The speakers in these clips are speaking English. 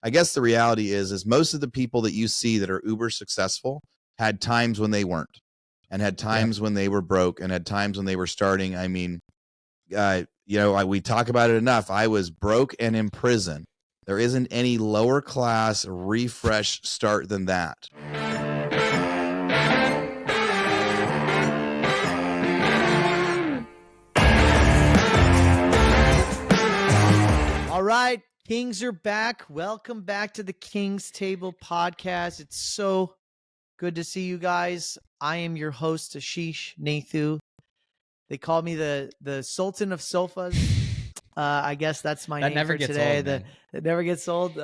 I guess the reality is most of the people that you see that are uber successful had times when they weren't, and had times when they were broke, and had times when they were starting. I mean, we talk about it enough. I was broke and in prison. There isn't any lower class refresh start than that. All right, Kings are back. Welcome back to the King's Table podcast. It's so good to see you guys. I am your host, Ashish Nathu. They call me the Sultan of Sofas. I guess that's my name for today. That never gets old.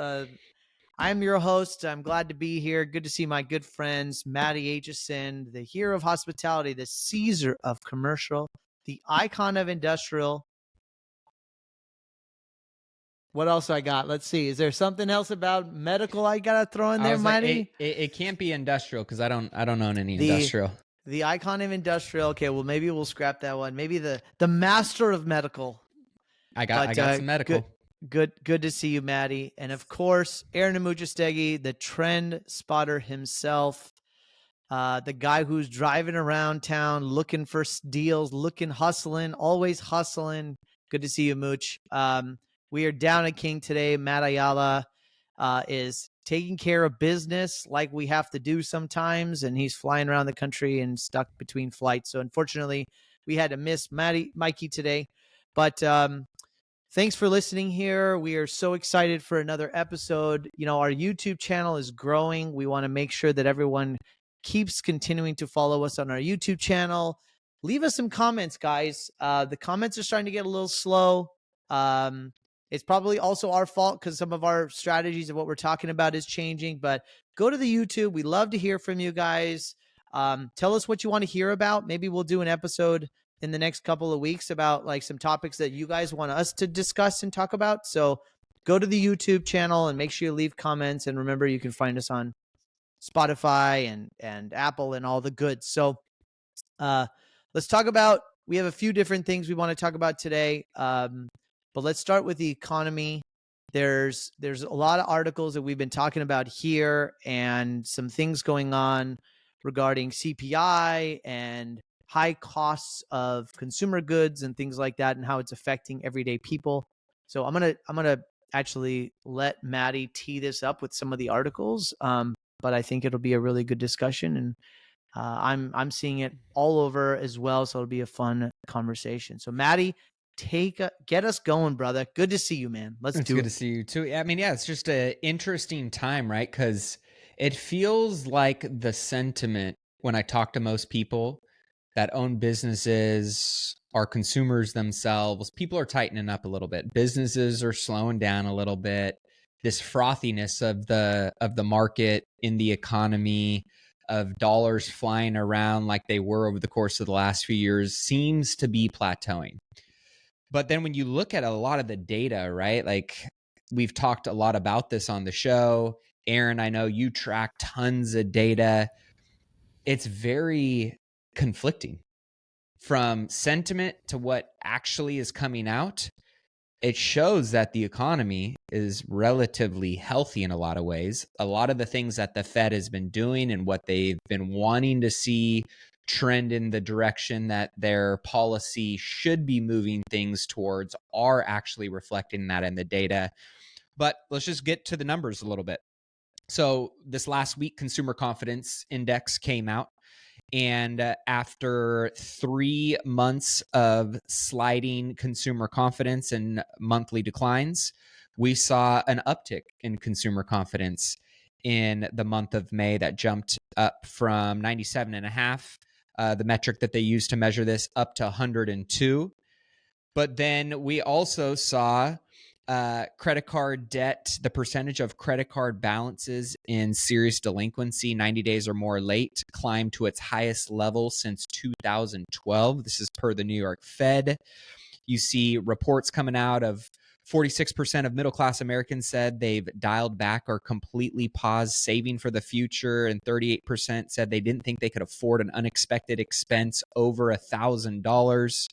I'm your host. I'm glad to be here. Good to see my good friends, Matty Aitchison, the hero of hospitality, the Caesar of commercial, the icon of industrial. What else I got? Let's see. Is there something else about medical I gotta throw in there, Matty? Like, it can't be industrial because I don't own any industrial. The icon of industrial. Okay, well maybe we'll scrap that one. Maybe the master of medical. I got some medical. Good to see you, Matty. And of course, Aaron Amujastegui, the trend spotter himself, the guy who's driving around town looking for deals, hustling, always hustling. Good to see you, Mooch. We are down at King today. Matt Ayala is taking care of business like we have to do sometimes, and he's flying around the country and stuck between flights. So unfortunately, we had to miss Mikey today. But thanks for listening here. We are so excited for another episode. You know, our YouTube channel is growing. We want to make sure that everyone keeps continuing to follow us on our YouTube channel. Leave us some comments, guys. The comments are starting to get a little slow. It's probably also our fault because some of our strategies of what we're talking about is changing, but go to the YouTube. We love to hear from you guys. Tell us what you want to hear about. Maybe we'll do an episode in the next couple of weeks about like some topics that you guys want us to discuss and talk about. So go to the YouTube channel and make sure you leave comments. And remember, you can find us on Spotify and Apple and all the goods. So let's talk about, we have a few different things we want to talk about today. But let's start with the economy. There's a lot of articles that we've been talking about here and some things going on regarding CPI and high costs of consumer goods and things like that and how it's affecting everyday people. So I'm gonna actually let Matty tee this up with some of the articles. But I think it'll be a really good discussion, and I'm seeing it all over as well. So it'll be a fun conversation. So Matty, get us going, brother. Good to see you, man. It's good to see you too. I mean, yeah, it's just an interesting time, right? Because it feels like the sentiment when I talk to most people that own businesses, are consumers themselves, people are tightening up a little bit. Businesses are slowing down a little bit. This frothiness of the market in the economy, of dollars flying around like they were over the course of the last few years, seems to be plateauing. But then when you look at a lot of the data, right, like we've talked a lot about this on the show. Aaron, I know you track tons of data. It's very conflicting from sentiment to what actually is coming out. It shows that the economy is relatively healthy in a lot of ways. A lot of the things that the Fed has been doing and what they've been wanting to see trend in the direction that their policy should be moving things towards are actually reflecting that in the data. But let's just get to the numbers a little bit. So this last week, consumer confidence index came out. And after 3 months of sliding consumer confidence and monthly declines, we saw an uptick in consumer confidence in the month of May that jumped up from 97.5, the metric that they use to measure this, up to 102. But then we also saw credit card debt, the percentage of credit card balances in serious delinquency, 90 days or more late, climbed to its highest level since 2012. This is per the New York Fed. You see reports coming out of 46% of middle-class Americans said they've dialed back or completely paused saving for the future, and 38% said they didn't think they could afford an unexpected expense over $1,000.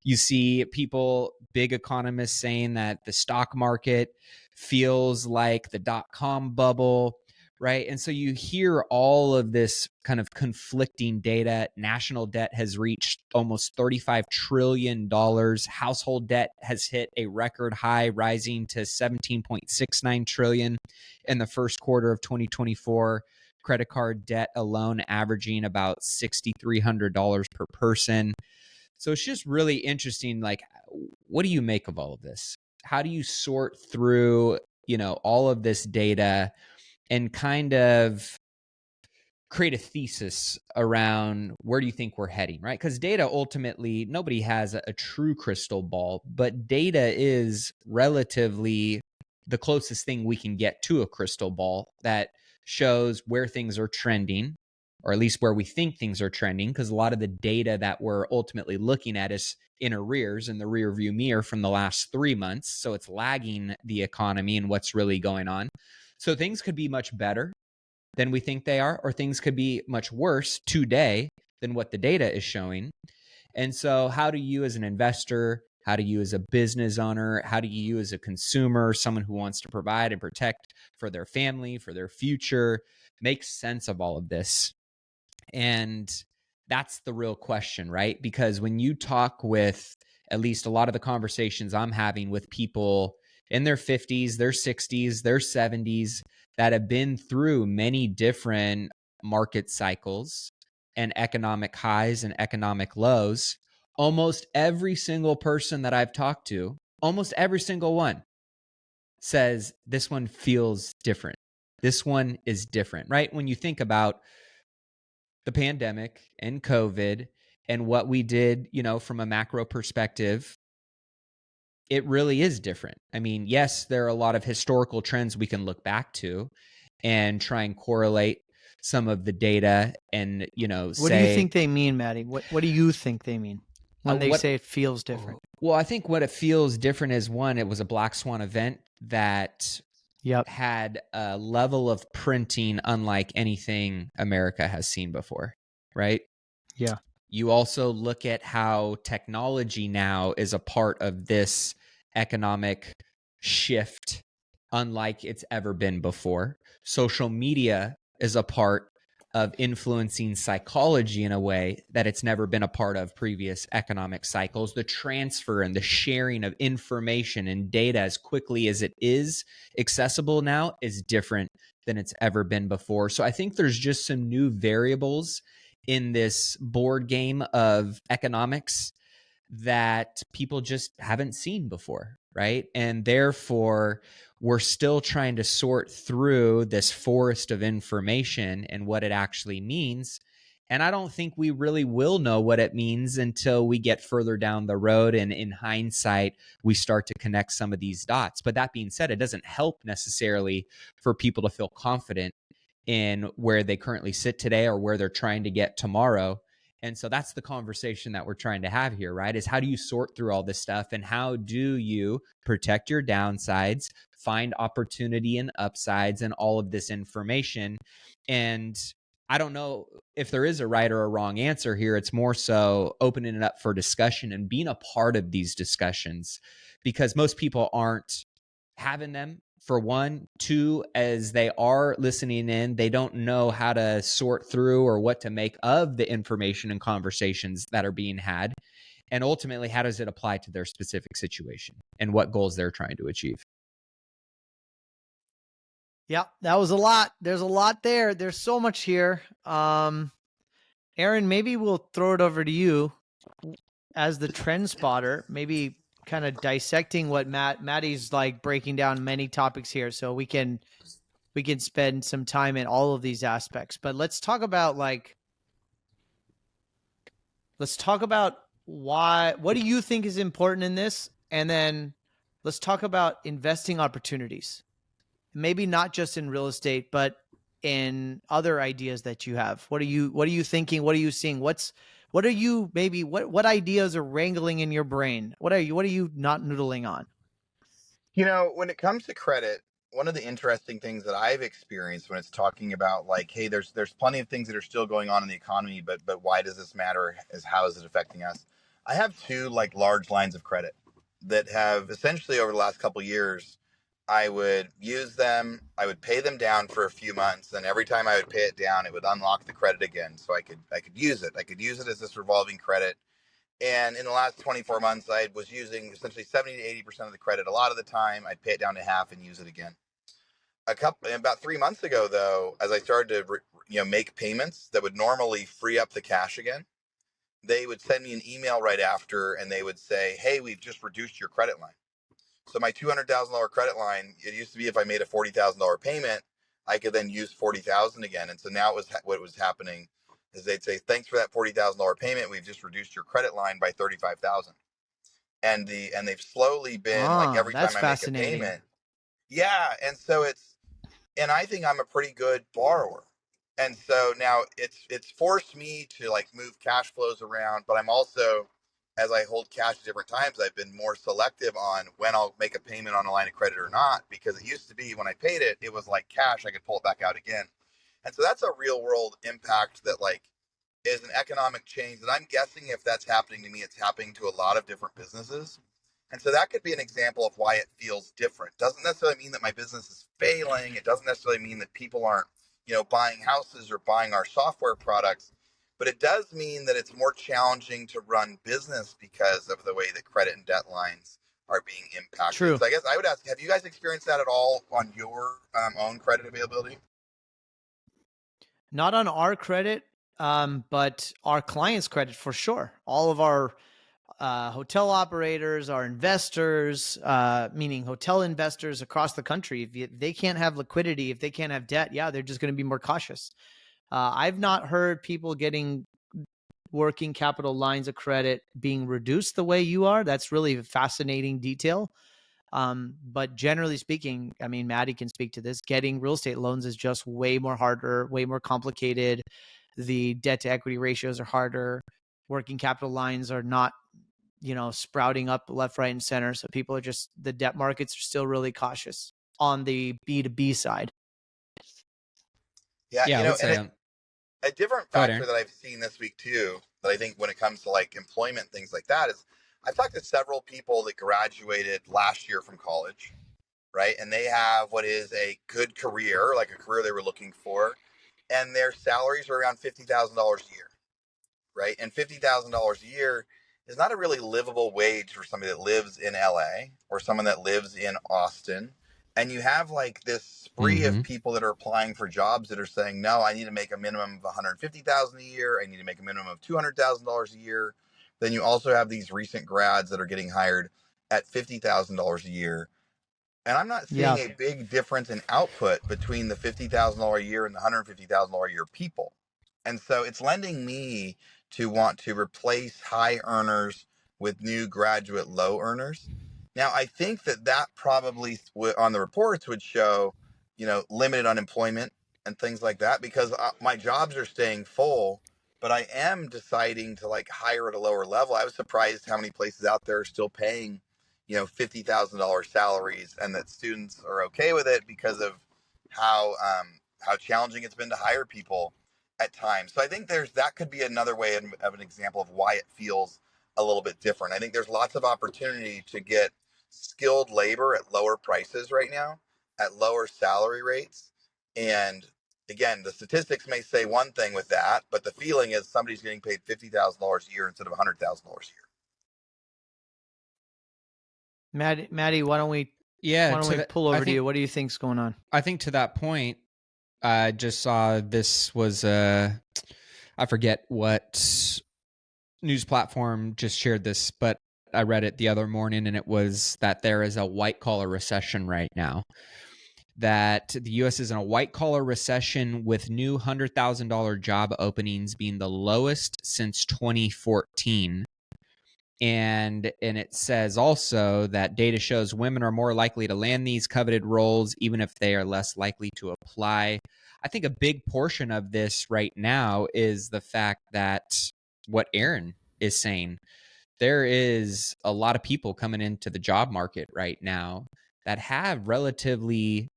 You see people, big economists, saying that the stock market feels like the dot-com bubble, right? And so you hear all of this kind of conflicting data. National debt has reached almost $35 trillion. Household debt has hit a record high, rising to $17.69 trillion in the first quarter of 2024. Credit card debt alone averaging about $6,300 per person. So it's just really interesting. Like, what do you make of all of this? How do you sort through, all of this data and kind of create a thesis around where do you think we're heading, right? Because data, ultimately, nobody has a true crystal ball, but data is relatively the closest thing we can get to a crystal ball that shows where things are trending, or at least where we think things are trending, because a lot of the data that we're ultimately looking at is in arrears in the rear view mirror from the last 3 months. So it's lagging the economy and what's really going on. So things could be much better than we think they are, or things could be much worse today than what the data is showing. And so how do you as an investor, how do you as a business owner, how do you as a consumer, someone who wants to provide and protect for their family, for their future, make sense of all of this? And that's the real question, right? Because when you talk with at least a lot of the conversations I'm having with people in their 50s, their 60s, their 70s that have been through many different market cycles and economic highs and economic lows, almost every single person that I've talked to, almost every single one says this one feels different. This one is different, right? When you think about the pandemic and COVID and what we did, from a macro perspective, it really is different. I mean, yes, there are a lot of historical trends we can look back to and try and correlate some of the data and, What do you think they mean, Matty? What do you think they mean when they say it feels different? Well, I think what it feels different is, one, it was a black swan event that had a level of printing unlike anything America has seen before, right? Yeah. You also look at how technology now is a part of this economic shift unlike it's ever been before. Social media is a part of influencing psychology in a way that it's never been a part of previous economic cycles. The transfer and the sharing of information and data as quickly as it is accessible now is different than it's ever been before. So I think there's just some new variables in this board game of economics that people just haven't seen before, right? And therefore, we're still trying to sort through this forest of information and what it actually means. And I don't think we really will know what it means until we get further down the road. And in hindsight, we start to connect some of these dots. But that being said, it doesn't help necessarily for people to feel confident in where they currently sit today or where they're trying to get tomorrow. And so that's the conversation that we're trying to have here, right? Is how do you sort through all this stuff, and how do you protect your downsides, find opportunity and upsides and all of this information? And I don't know if there is a right or a wrong answer here. It's more so opening it up for discussion and being a part of these discussions, because most people aren't having them, for one. Two, as they are listening in, they don't know how to sort through or what to make of the information and conversations that are being had. And ultimately, how does it apply to their specific situation and what goals they're trying to achieve? Yeah, that was a lot. There's a lot there. There's so much here. Aaron, maybe we'll throw it over to you as the trend spotter, maybe kind of dissecting what Matty's like breaking down many topics here, so we can spend some time in all of these aspects. But let's talk about what do you think is important in this, and then let's talk about investing opportunities. Maybe not just in real estate, but in other ideas that you have. What are you thinking? What are you seeing? What ideas are wrangling in your brain? What are you not noodling on? When it comes to credit, one of the interesting things that I've experienced when it's talking about like, hey, there's plenty of things that are still going on in the economy, but why does this matter? How is it affecting us? I have two like large lines of credit that have essentially over the last couple of years I would use them. I would pay them down for a few months, and every time I would pay it down, it would unlock the credit again, so I could use it. I could use it as this revolving credit. And in the last 24 months, I was using essentially 70 to 80% of the credit. A lot of the time, I'd pay it down to half and use it again. About 3 months ago, though, as I started to make payments that would normally free up the cash again, they would send me an email right after, and they would say, "Hey, we've just reduced your credit line." So my $200,000 credit line, it used to be if I made a $40,000 payment, I could then use 40,000 again. And so now what was happening is they'd say, "Thanks for that $40,000 payment. We've just reduced your credit line by 35,000." And they've slowly been like every That's time I make a fascinating. payment. Yeah, and so and I think I'm a pretty good borrower. And so now it's forced me to like move cash flows around, but I'm also, as I hold cash at different times, I've been more selective on when I'll make a payment on a line of credit or not, because it used to be when I paid it, it was like cash, I could pull it back out again. And so that's a real world impact that like is an economic change that I'm guessing if that's happening to me, it's happening to a lot of different businesses. And so that could be an example of why it feels different. Doesn't necessarily mean that my business is failing. It doesn't necessarily mean that people aren't, buying houses or buying our software products, but it does mean that it's more challenging to run business because of the way that credit and debt lines are being impacted. True. So I guess I would ask, have you guys experienced that at all on your own credit availability? Not on our credit, but our clients' credit for sure. All of our hotel operators, our investors, meaning hotel investors across the country, if they can't have liquidity, if they can't have debt, yeah, they're just going to be more cautious. I've not heard people getting working capital lines of credit being reduced the way you are. That's really a fascinating detail. But generally speaking, I mean, Matty can speak to this. Getting real estate loans is just way more harder, way more complicated. The debt to equity ratios are harder. Working capital lines are not, sprouting up left, right, and center. So people are just, the debt markets are still really cautious on the B2B side. Yeah, Yeah, I would say. and a different factor that I've seen this week too, that I think when it comes to like employment, things like that, is I've talked to several people that graduated last year from college, right? And they have what is a good career, like a career they were looking for, and their salaries are around $50,000 a year, right? And $50,000 a year is not a really livable wage for somebody that lives in LA or someone that lives in Austin. And you have like this spree of people that are applying for jobs that are saying, no, I need to make a minimum of 150,000 a year. I need to make a minimum of $200,000 a year. Then you also have these recent grads that are getting hired at $50,000 a year. And I'm not seeing a big difference in output between the $50,000 a year and the $150,000 a year people. And so it's lending me to want to replace high earners with new graduate low earners. Now, I think that probably on the reports would show, limited unemployment and things like that, because my jobs are staying full, but I am deciding to like hire at a lower level. I was surprised how many places out there are still paying, $50,000 salaries, and that students are okay with it because of how challenging it's been to hire people at times. So I think that could be another way of an example of why it feels a little bit different. I think there's lots of opportunity to get skilled labor at lower prices right now, at lower salary rates. And again, the statistics may say one thing with that, but the feeling is somebody's getting paid $50,000 a year instead of $100,000 a year. Matty, why don't we pull over to you? What do you think's going on? I think to that point, I just saw this was I forget what news platform just shared this, but I read it the other morning, and it was that there is a white collar recession right now. That the U.S. is in a white collar recession with new $100,000 job openings being the lowest since 2014. And it says also that data shows women are more likely to land these coveted roles, even if they are less likely to apply. I think a big portion of this right now is the fact that what Aaron is saying, there is a lot of people coming into the job market right now that have relatively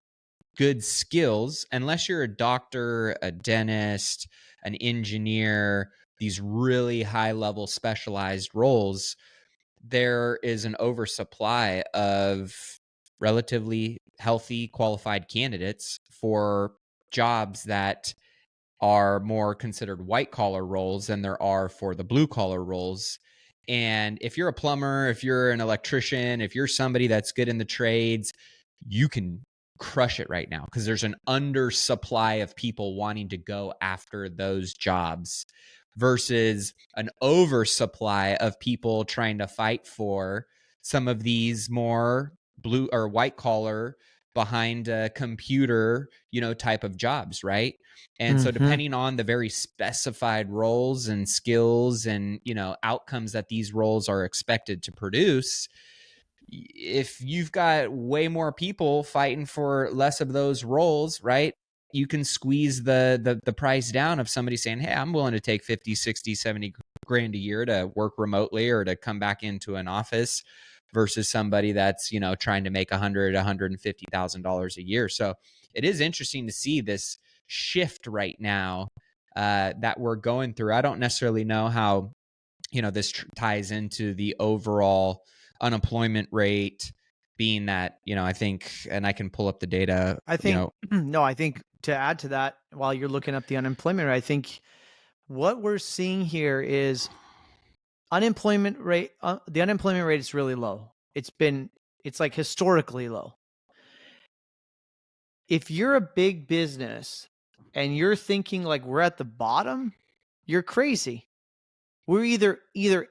good skills, unless you're a doctor, a dentist, an engineer, these really high level specialized roles. There is an oversupply of relatively healthy, qualified candidates for jobs that are more considered white collar roles than there are for the blue collar roles. And if you're a plumber, if you're an electrician, if you're somebody that's good in the trades, you can crush it right now because there's an undersupply of people wanting to go after those jobs versus an oversupply of people trying to fight for some of these more blue or white collar behind a computer, type of jobs, right? And so depending on the very specified roles and skills and, outcomes that these roles are expected to produce, if you've got way more people fighting for less of those roles, right, you can squeeze the price down of somebody saying, hey, I'm willing to take 50, 60, 70 grand a year to work remotely or to come back into an office versus somebody that's, trying to make $150,000 a year. So it is interesting to see this shift right now that we're going through. I don't necessarily know how, this ties into the overall unemployment rate being that, I think, and I can pull up the data. I think, no, I think to add to that, while you're looking up the unemployment rate, I think what we're seeing here is unemployment rate. The unemployment rate is really low. It's like historically low. If you're a big business and you're thinking like we're at the bottom, you're crazy. We're either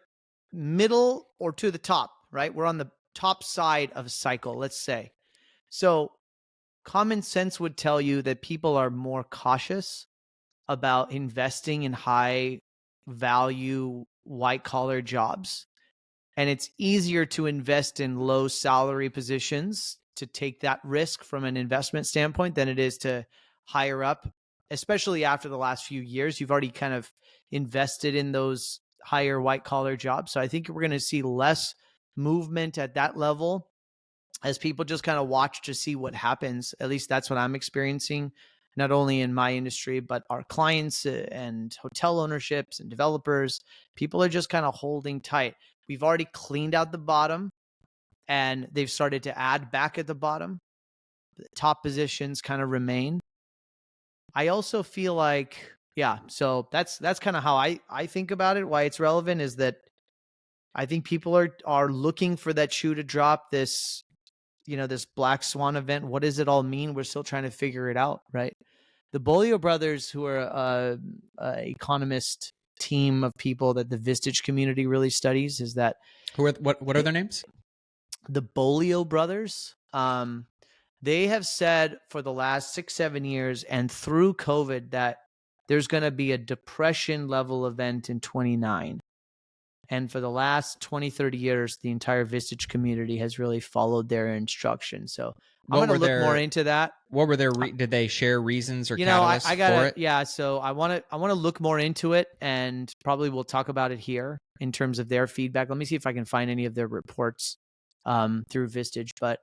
middle or to the top, right? We're on the top side of a cycle, let's say. So common sense would tell you that people are more cautious about investing in high value white collar jobs. And it's easier to invest in low salary positions to take that risk from an investment standpoint than it is to hire up, especially after the last few years. You've already kind of invested in those higher white collar jobs. So I think we're going to see less movement at that level as people just kind of watch to see what happens. At least that's what I'm experiencing, not only in my industry, but our clients and hotel ownerships and developers. People are just kind of holding tight. We've already cleaned out the bottom and they've started to add back at the bottom. The top positions kind of remain. I also feel like, yeah, so that's kind of how I think about it. Why it's relevant is that I think people are looking for that shoe to drop, this black swan event. What does it all mean? We're still trying to figure it out, right? The Bolio brothers, who are a economist team of people that the Vistage community really studies, is that what are their names? The Bolio brothers. They have said for the last 6-7 years and through COVID that there's going to be a depression level event in 29. And for the last 20-30 years, the entire Vistage community has really followed their instructions. So I'm going to look more into that. What were their did they share reasons or catalysts for it? Yeah, so I want to look more into it, and probably we'll talk about it here in terms of their feedback. Let me see if I can find any of their reports through Vistage, but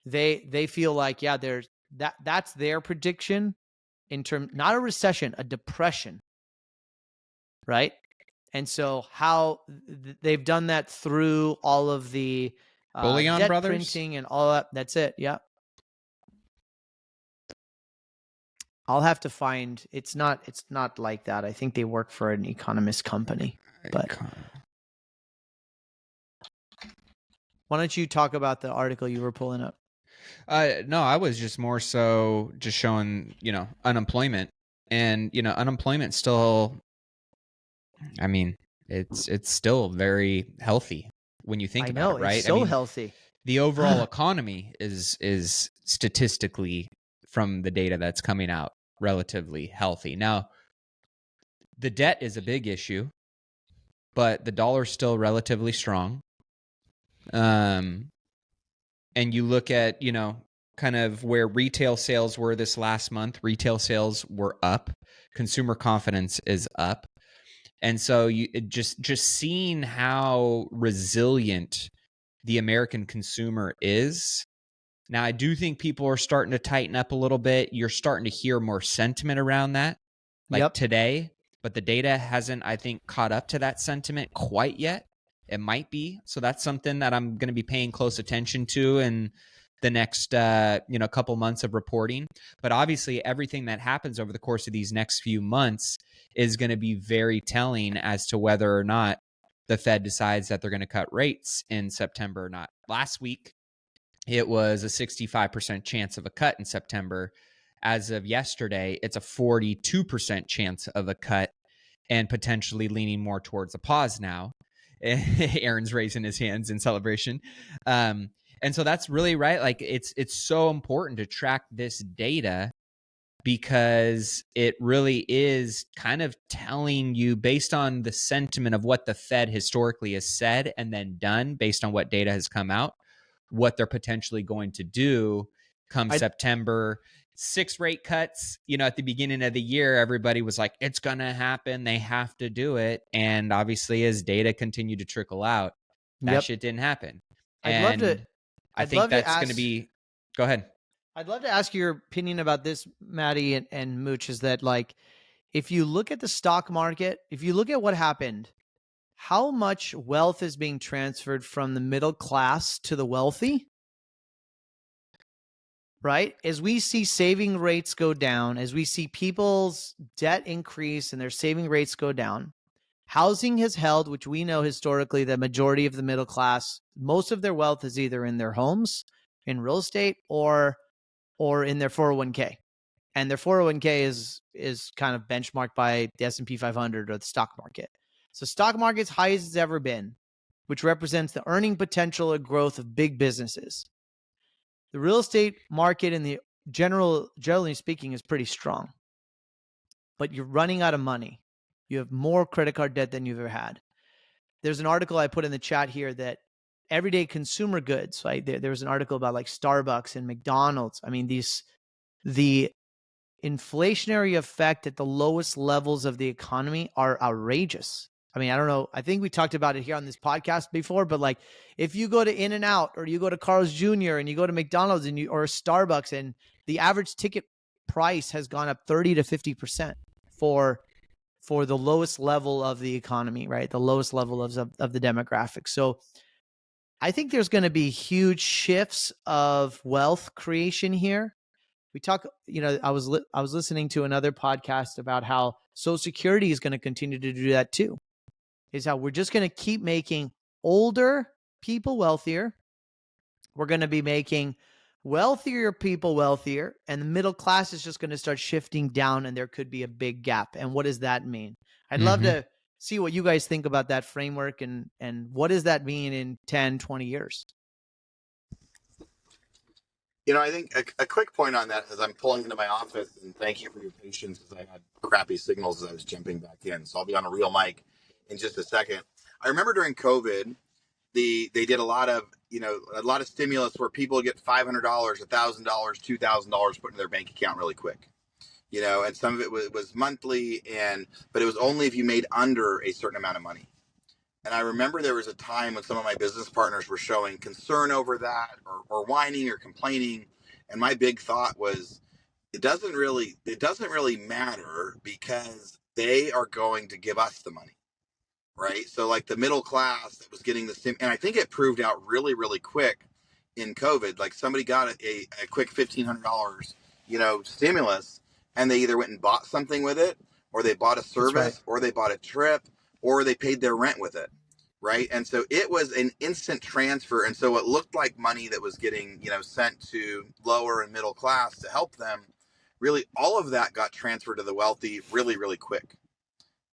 they feel like, yeah, that's their prediction in terms, not a recession, a depression, right? And so how they've done that through all of the Bullion debt brothers printing and all that. That's it. Yeah. I'll have to find, it's not like that. I think they work for an economist company, but why don't you talk about the article you were pulling up? No, I was just more so just showing, unemployment, and, unemployment still, I mean, it's still very healthy when you think about it, right? It's so healthy. The overall economy is statistically, from the data that's coming out, relatively healthy. Now, the debt is a big issue, but the dollar's still relatively strong. And you look at, kind of where retail sales were this last month. Retail sales were up. Consumer confidence is up. And so you just seeing how resilient the American consumer is. Now, I do think people are starting to tighten up a little bit. You're starting to hear more sentiment around that, like today, but the data hasn't, I think, caught up to that sentiment quite yet. It might be. So that's something that I'm going to be paying close attention to in the next couple months of reporting. But obviously, everything that happens over the course of these next few months is going to be very telling as to whether or not the Fed decides that they're going to cut rates in September or not. Last week, it was a 65% chance of a cut in September. As of yesterday, it's a 42% chance of a cut and potentially leaning more towards a pause now. Aaron's raising his hands in celebration. And so that's really right. Like it's so important to track this data because it really is kind of telling you based on the sentiment of what the Fed historically has said and then done based on what data has come out, what they're potentially going to do come September. 6 rate cuts, at the beginning of the year, everybody was like, it's going to happen. They have to do it. And obviously, as data continued to trickle out, that shit didn't happen. I think that's going to be, go ahead. I'd love to ask your opinion about this, Matty and Mooch, is that like, if you look at the stock market, if you look at what happened, how much wealth is being transferred from the middle class to the wealthy? Right? As we see saving rates go down, as we see people's debt increase and their saving rates go down, housing has held, which we know historically the majority of the middle class, most of their wealth is either in their homes, in real estate, or in their 401k. And their 401k is kind of benchmarked by the S&P 500 or the stock market. So stock market's high as it's ever been, which represents the earning potential and growth of big businesses. The real estate market in the generally speaking is pretty strong, but you're running out of money. You have more credit card debt than you've ever had. There's an article I put in the chat here that everyday consumer goods, right? There was an article about like Starbucks and McDonald's. I mean, the inflationary effect at the lowest levels of the economy are outrageous. I mean, I don't know. I think we talked about it here on this podcast before, but like if you go to In-N-Out or you go to Carl's Jr. and you go to McDonald's or Starbucks and the average ticket price has gone up 30 to 50% for the lowest level of the economy, right? The lowest level of the demographic. So I think there's going to be huge shifts of wealth creation here. We talk, I was listening to another podcast about how Social Security is going to continue to do that too. Is how we're just going to keep making older people wealthier. We're going to be making wealthier people wealthier, and the middle class is just going to start shifting down, and there could be a big gap. And what does that mean? I'd love to see what you guys think about that framework and what does that mean in 10, 20 years? I think a quick point on that as I'm pulling into my office, and thank you for your patience because I had crappy signals as I was jumping back in. So I'll be on a real mic in just a second. I remember during COVID, they did a lot of stimulus where people get $500, $1,000, $2,000 put in their bank account really quick. And some of it was monthly, but it was only if you made under a certain amount of money. And I remember there was a time when some of my business partners were showing concern over that or whining or complaining. And my big thought was, it doesn't really matter because they are going to give us the money. Right. So like the middle class that was getting the and I think it proved out really, really quick in COVID. Like somebody got a quick $1,500, stimulus, and they either went and bought something with it, or they bought a service, or they bought a trip, or they paid their rent with it. Right. And so it was an instant transfer. And so it looked like money that was getting, sent to lower and middle class to help them. Really, all of that got transferred to the wealthy really, really quick.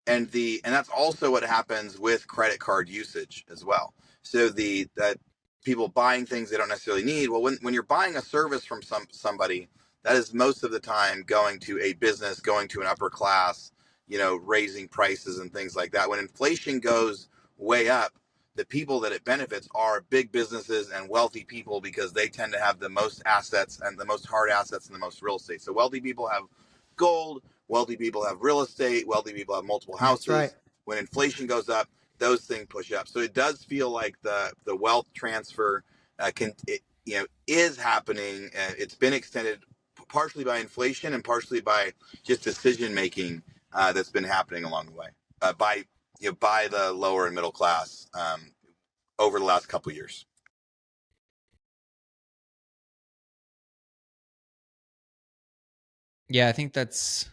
And that's also what happens with credit card usage as well. So that people buying things they don't necessarily need. Well, when you're buying a service from somebody, that is most of the time going to a business, going to an upper class, raising prices and things like that. When inflation goes way up, the people that it benefits are big businesses and wealthy people because they tend to have the most assets and the most hard assets and the most real estate. So wealthy people have gold. Wealthy people have real estate. Wealthy people have multiple houses. Right. When inflation goes up, those things push up. So it does feel like the wealth transfer is happening. It's been extended partially by inflation and partially by just decision making that's been happening along the way by the lower and middle class over the last couple of years. Yeah, I think that's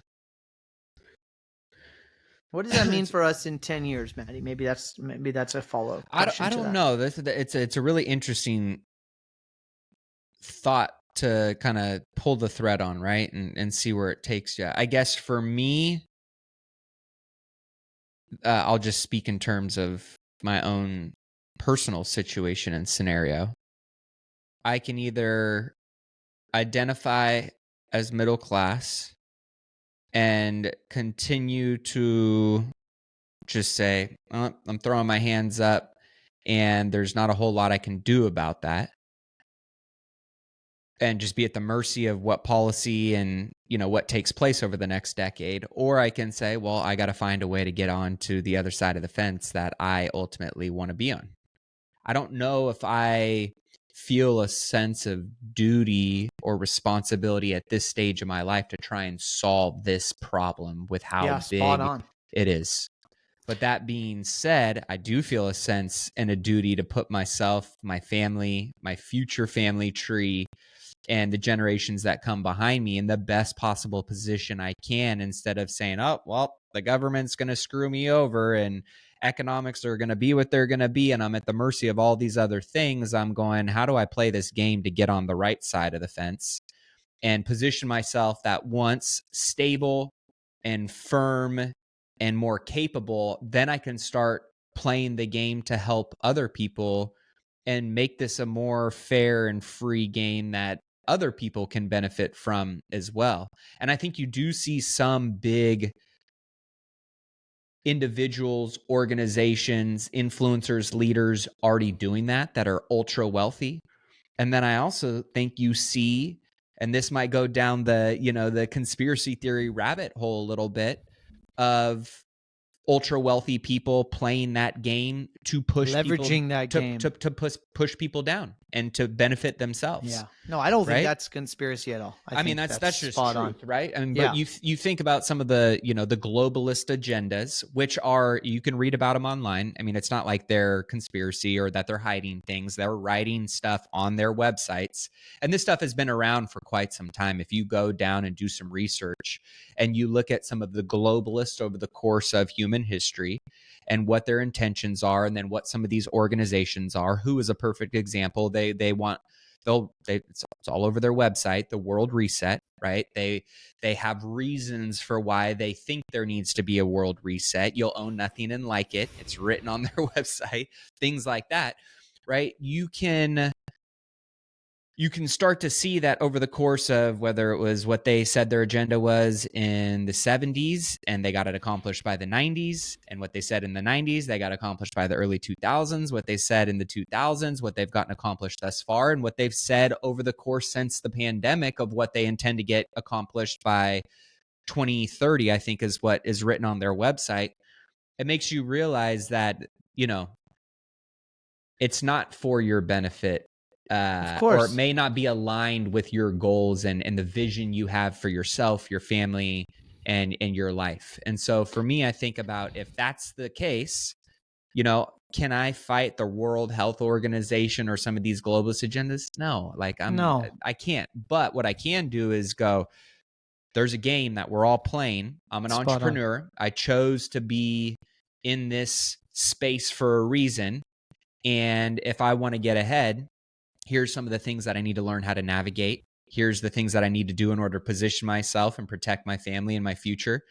What does that mean for us in 10 years, Matty? Maybe that's a follow-up I question to don't that. know. It's a really interesting thought to kind of pull the thread on, right? And see where it takes you. I guess for me, I'll just speak in terms of my own personal situation and scenario. I can either identify as middle class and continue to just say, I'm throwing my hands up and there's not a whole lot I can do about that, and just be at the mercy of what policy and, you know, what takes place over the next decade. Or I can say, well, I got to find a way to get on to the other side of the fence that I ultimately want to be on. I don't know if I feel a sense of duty or responsibility at this stage of my life to try and solve this problem with how spot big on. it is. But that being said, I do feel a sense and a duty to put myself, my family, my future family tree, and the generations that come behind me in the best possible position I can, instead of saying, oh, well, the government's going to screw me over and economics are going to be what they're going to be, and I'm at the mercy of all these other things. I'm going, how do I play this game to get on the right side of the fence and position myself that once stable and firm and more capable, then I can start playing the game to help other people and make this a more fair and free game that other people can benefit from as well. And I think you do see some big individuals, organizations, influencers, leaders already doing that are ultra wealthy. And then I also think you see, and this might go down the, you know, the conspiracy theory rabbit hole a little bit, of ultra wealthy people playing that game to push Leveraging that game. to push people down and to benefit themselves. Yeah. No, I don't think Right? that's conspiracy at all. I mean, think that's just spot truth, on. right? I mean, Yeah. but you think about some of the, you know, the globalist agendas, which are, you can read about them online. I mean, it's not like they're conspiracy or that they're hiding things. They're writing stuff on their websites. And this stuff has been around for quite some time. If you go down and do some research and you look at some of the globalists over the course of human history and what their intentions are, and then what some of these organizations are, who is a perfect example. It's all over their website, the World Reset, right? They have reasons for why they think there needs to be a world reset. You'll own nothing and like it. It's written on their website, things like that, right? You can start to see that over the course of whether it was what they said their agenda was in the 70s and they got it accomplished by the 90s, and what they said in the 90s they got accomplished by the early 2000s, what they said in the 2000s, what they've gotten accomplished thus far, and what they've said over the course since the pandemic of what they intend to get accomplished by 2030, I think is what is written on their website. It makes you realize that, you know, it's not for your benefit. Of course. Or it may not be aligned with your goals and the vision you have for yourself, your family, and your life. And so for me, I think about, if that's the case, you know, can I fight the World Health Organization or some of these globalist agendas? No, like I can't. But what I can do is go, there's a game that we're all playing. I'm an entrepreneur. I chose to be in this space for a reason. And if I want to get ahead, here's some of the things that I need to learn how to navigate. Here's the things that I need to do in order to position myself and protect my family and my future.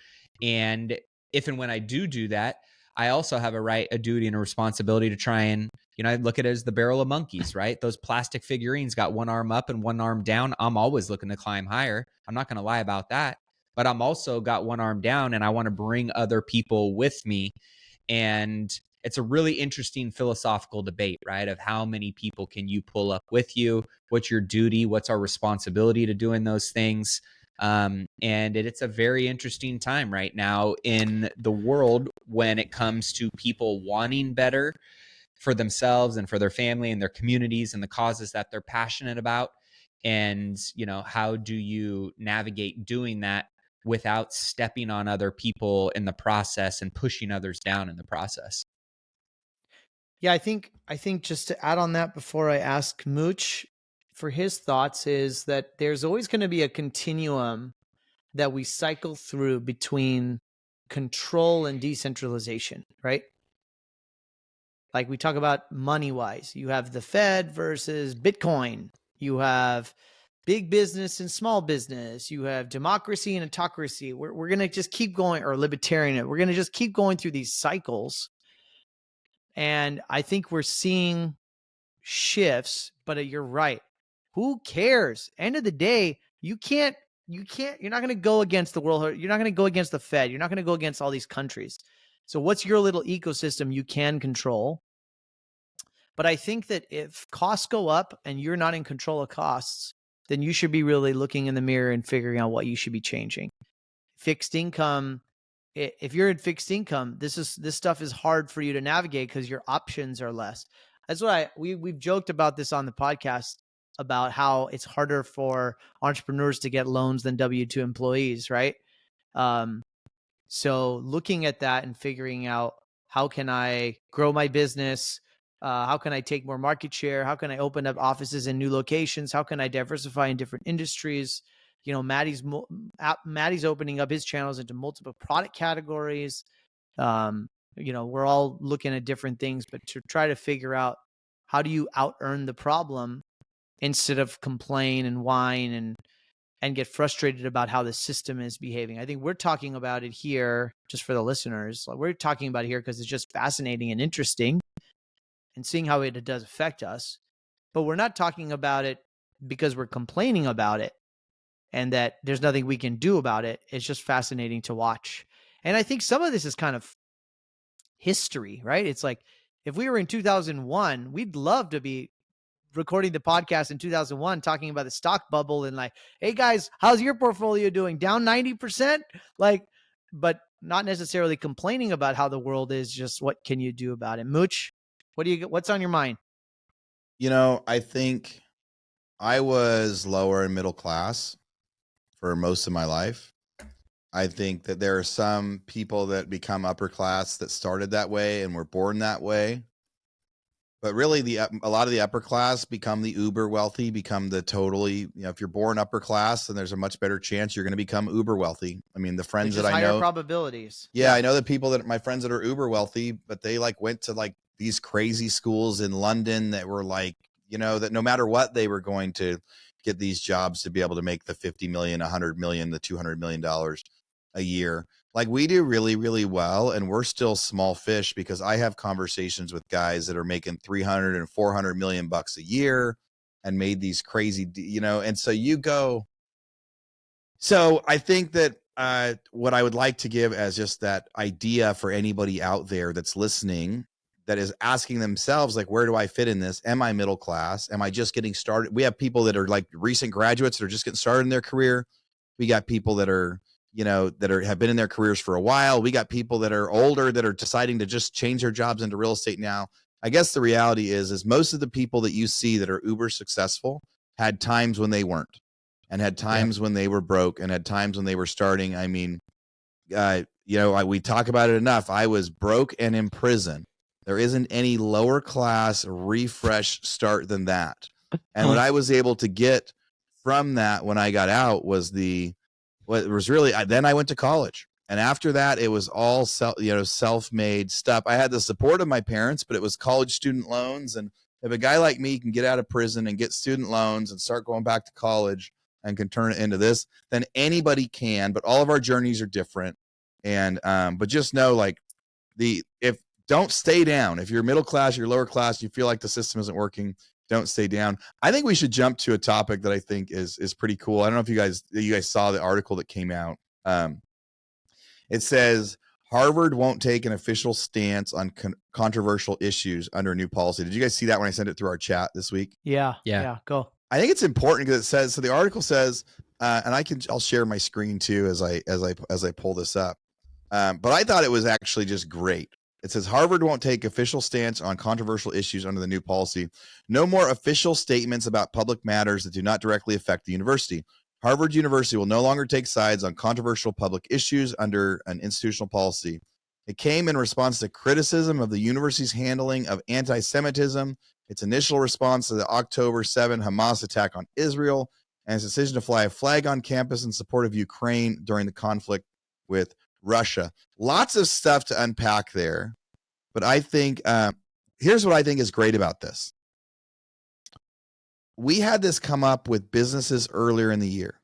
And if and when I do that, I also have a right, a duty, and a responsibility to try and, you know, I look at it as the barrel of monkeys, right? Those plastic figurines got one arm up and one arm down. I'm always looking to climb higher. I'm not going to lie about that. But I'm also got one arm down and I want to bring other people with me. And it's a really interesting philosophical debate, right? Of how many people can you pull up with you? What's your duty? What's our responsibility to doing those things? And it's a very interesting time right now in the world when it comes to people wanting better for themselves and for their family and their communities and the causes that they're passionate about. And, you know, how do you navigate doing that without stepping on other people in the process and pushing others down in the process? Yeah, I think just to add on that before I ask Mooch for his thoughts, is that there's always going to be a continuum that we cycle through between control and decentralization, right? Like we talk about money wise, you have the Fed versus Bitcoin, you have big business and small business, you have democracy and autocracy. We're going to just keep going, or libertarian. We're going to just keep going through these cycles. And I think we're seeing shifts, but you're right. Who cares? End of the day, you're not going to go against the world. You're not going to go against the Fed. You're not going to go against all these countries. So what's your little ecosystem you can control? But I think that if costs go up and you're not in control of costs, then you should be really looking in the mirror and figuring out what you should be changing. Fixed income, if you're in fixed income, this stuff is hard for you to navigate because your options are less. That's what we've joked about this on the podcast, about how it's harder for entrepreneurs to get loans than W-2 employees, right? So looking at that and figuring out, how can I grow my business? How can I take more market share? How can I open up offices in new locations? How can I diversify in different industries? You know, Matty's opening up his channels into multiple product categories. You know, we're all looking at different things, but to try to figure out, how do you out earn the problem instead of complain and whine and get frustrated about how the system is behaving. I think we're talking about it here just for the listeners. We're talking about it here because it's just fascinating and interesting and seeing how it does affect us. But we're not talking about it because we're complaining about it and that there's nothing we can do about it. It's just fascinating to watch. And I think some of this is kind of history, right? It's like, if we were in 2001, we'd love to be recording the podcast in 2001 talking about the stock bubble and like, hey guys, how's your portfolio doing? Down 90%? Like, but not necessarily complaining about how the world is, just what can you do about it? Mooch, what's on your mind? You know, I think I was lower and middle class for most of my life. I think that there are some people that become upper class that started that way and were born that way. But really, a lot of the upper class become the uber wealthy, become the totally, you know, if you're born upper class, then there's a much better chance you're going to become uber wealthy. I mean, the friends that I know, higher probabilities. Yeah, I know the people my friends that are uber wealthy, but they like went to like these crazy schools in London that were like, you know, that no matter what, they were going to get these jobs to be able to make the 50 million, 100 million, the $200 million a year. Like we do really, really well. And we're still small fish, because I have conversations with guys that are making 300 and 400 million bucks a year and made these crazy, you know, and so you go. So I think that what I would like to give as just that idea for anybody out there that's listening, that is asking themselves, like, where do I fit in this? Am I middle class? Am I just getting started? We have people that are like recent graduates that are just getting started in their career. We got people that are, you know, have been in their careers for a while. We got people that are older that are deciding to just change their jobs into real estate now. I guess the reality is most of the people that you see that are uber successful had times when they weren't, and had times when they were broke, and had times when they were starting. I mean, you know, we talk about it enough. I was broke and in prison. There isn't any lower class refresh start than that. And what I was able to get from that when I got out was then I went to college. And after that, it was all self-made stuff. I had the support of my parents, but it was college student loans. And if a guy like me can get out of prison and get student loans and start going back to college and can turn it into this, then anybody can. But all of our journeys are different. And but just know, like, don't stay down. If you're middle class, you're lower class, you feel like the system isn't working, don't stay down. I think we should jump to a topic that I think is pretty cool. I don't know if you guys saw the article that came out. It says Harvard won't take an official stance on controversial issues under a new policy. Did you guys see that when I sent it through our chat this week? Yeah. Go. I think it's important because it says, so the article says, and I'll share my screen too as I pull this up. But I thought it was actually just great. It says Harvard won't take official stance on controversial issues under the new policy. No more official statements about public matters that do not directly affect the university. Harvard University will no longer take sides on controversial public issues under an institutional policy. It came in response to criticism of the university's handling of anti-Semitism, its initial response to the October 7 Hamas attack on Israel, and his decision to fly a flag on campus in support of Ukraine during the conflict with Russia. Lots of stuff to unpack there. But I think here's what I think is great about this. We had this come up with businesses earlier in the year,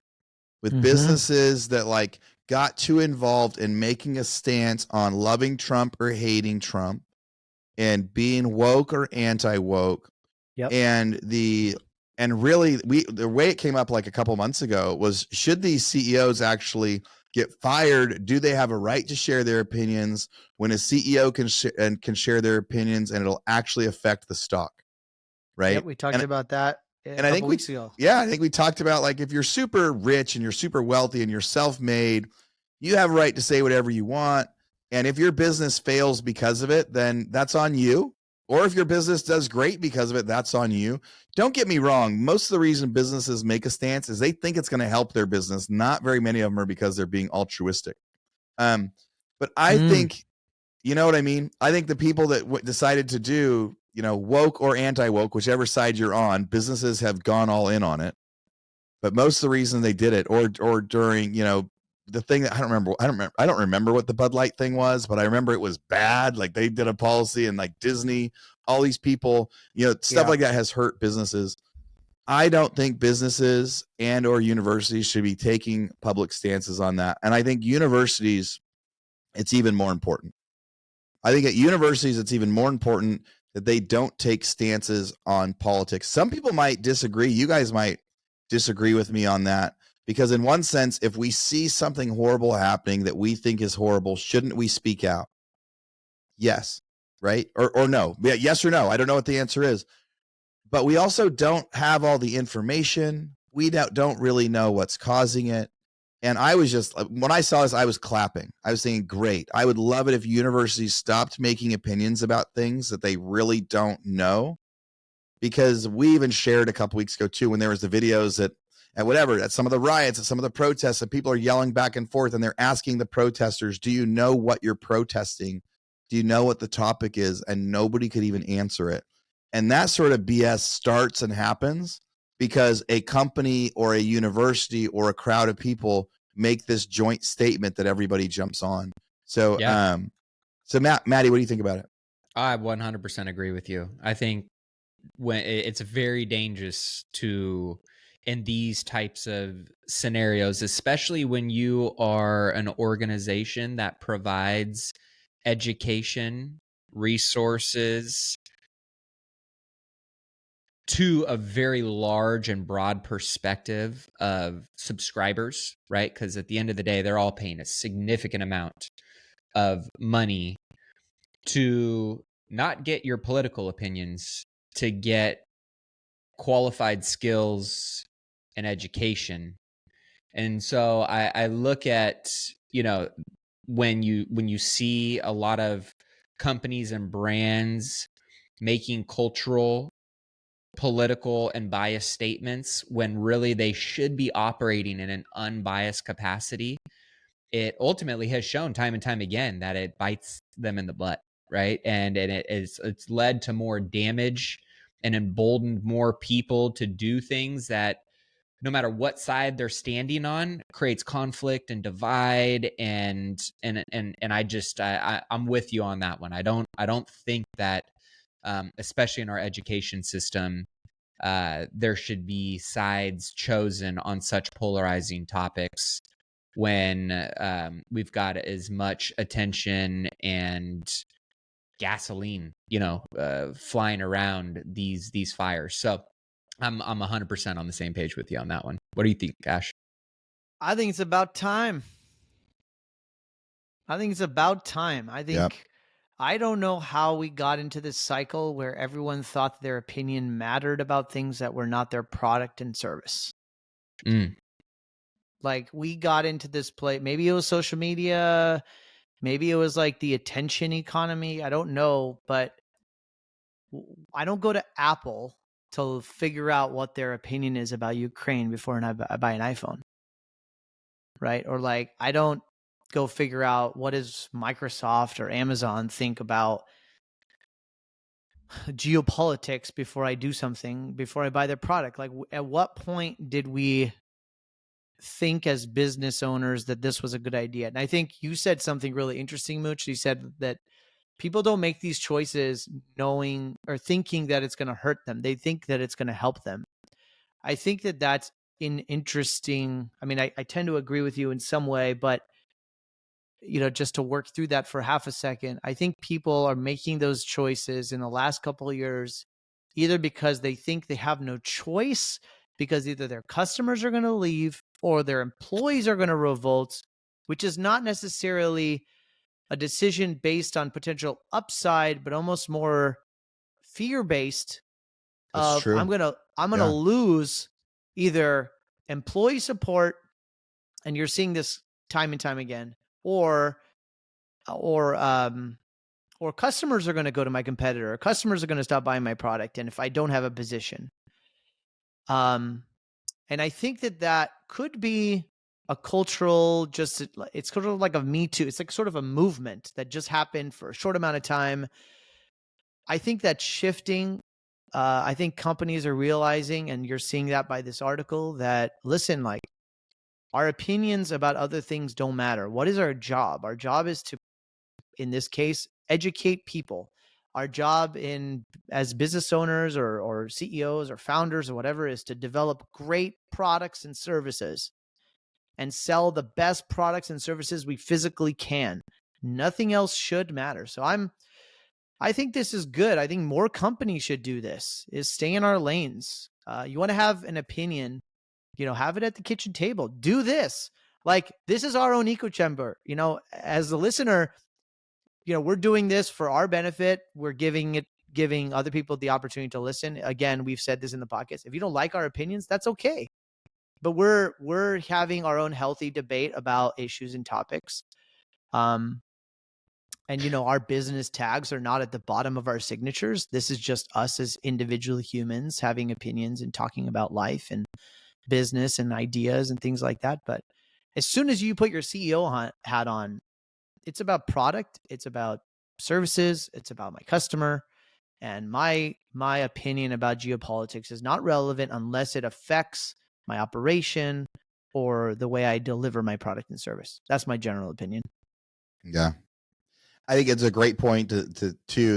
with businesses that like got too involved in making a stance on loving Trump or hating Trump and being woke or anti-woke. Yep. And really the way it came up like a couple months ago was, should these CEOs actually get fired? Do they have a right to share their opinions when a CEO can share their opinions and it'll actually affect the stock? Right. Yep, we talked about that and I think weeks ago. Yeah, I think we talked about like, if you're super rich and you're super wealthy and you're self-made, you have a right to say whatever you want. And if your business fails because of it, then that's on you. Or if your business does great because of it, that's on you. Don't get me wrong. Most of the reason businesses make a stance is they think it's going to help their business. Not very many of them are because they're being altruistic. But I think, you know what I mean? I think the people that decided to do, woke or anti-woke, whichever side you're on, businesses have gone all in on it. But most of the reason they did it, or during, the thing that I don't remember what the Bud Light thing was, but I remember it was bad. Like they did a policy, and like Disney, all these people, stuff like that has hurt businesses. I don't think businesses and or universities should be taking public stances on that. And I think universities, it's even more important. I think at universities, it's even more important that they don't take stances on politics. Some people might disagree. You guys might disagree with me on that. Because in one sense, if we see something horrible happening that we think is horrible, shouldn't we speak out? Yes, right? Or no? Yes or no? I don't know what the answer is. But we also don't have all the information. We don't really know what's causing it. And I was just, when I saw this, I was clapping. I was thinking, great. I would love it if universities stopped making opinions about things that they really don't know. Because we even shared a couple weeks ago, too, when there was the videos at some of the riots, at some of the protests, and people are yelling back and forth, and they're asking the protesters, do you know what you're protesting? Do you know what the topic is? And nobody could even answer it. And that sort of BS starts and happens because a company or a university or a crowd of people make this joint statement that everybody jumps on. So, Matty, what do you think about it? I 100% agree with you. I think when it's very dangerous in these types of scenarios, especially when you are an organization that provides education, resources to a very large and broad perspective of subscribers, right? Because at the end of the day, they're all paying a significant amount of money to not get your political opinions, to get qualified skills and education. And so I look at, when you see a lot of companies and brands making cultural, political, and biased statements when really they should be operating in an unbiased capacity, it ultimately has shown time and time again that it bites them in the butt, right? And it's led to more damage and emboldened more people to do things that, no matter what side they're standing on, creates conflict and divide. And I'm with you on that one. I don't think that, especially in our education system, there should be sides chosen on such polarizing topics when we've got as much attention and gasoline, flying around these fires. So I'm 100% on the same page with you on that one. What do you think, Ash? I think it's about time. I think I don't know how we got into this cycle where everyone thought their opinion mattered about things that were not their product and service. Like we got into this place. Maybe it was social media. Maybe it was like the attention economy. I don't know, but I don't go to Apple to figure out what their opinion is about Ukraine before I buy an iPhone. Right? Or like, I don't go figure out what does Microsoft or Amazon think about geopolitics before I do something, before I buy their product. Like, at what point did we think as business owners that this was a good idea? And I think you said something really interesting, Mooch. You said that people don't make these choices knowing or thinking that it's going to hurt them. They think that it's going to help them. I think that that's interesting. I mean, I tend to agree with you in some way, but just to work through that for half a second, I think people are making those choices in the last couple of years, either because they think they have no choice, because either their customers are going to leave or their employees are going to revolt, which is not necessarily a decision based on potential upside, but almost more fear-based. That's true. I'm gonna lose either employee support, and you're seeing this time and time again, or customers are going to go to my competitor, or customers are going to stop buying my product, and if I don't have a position. And I think that could be a cultural, it's sort of like a Me Too. It's like sort of a movement that just happened for a short amount of time. I think that's shifting. I think companies are realizing, and you're seeing that by this article, that listen, like, our opinions about other things don't matter. What is our job? Our job is to, in this case, educate people. Our job as business owners or CEOs or founders or whatever is to develop great products and services and sell the best products and services we physically can. Nothing else should matter. So I think this is good. I think more companies should do this, is stay in our lanes. You want to have an opinion, have it at the kitchen table. Do this. Like, this is our own echo chamber. As the listener, we're doing this for our benefit. We're giving other people the opportunity to listen. Again, we've said this in the podcast. If you don't like our opinions, that's okay. But we're having our own healthy debate about issues and topics. And our business tags are not at the bottom of our signatures. This is just us as individual humans having opinions and talking about life and business and ideas and things like that. But as soon as you put your CEO hat on, it's about product, it's about services, it's about my customer. And my opinion about geopolitics is not relevant unless it affects my operation or the way I deliver my product and service. That's my general opinion. Yeah. I think it's a great point to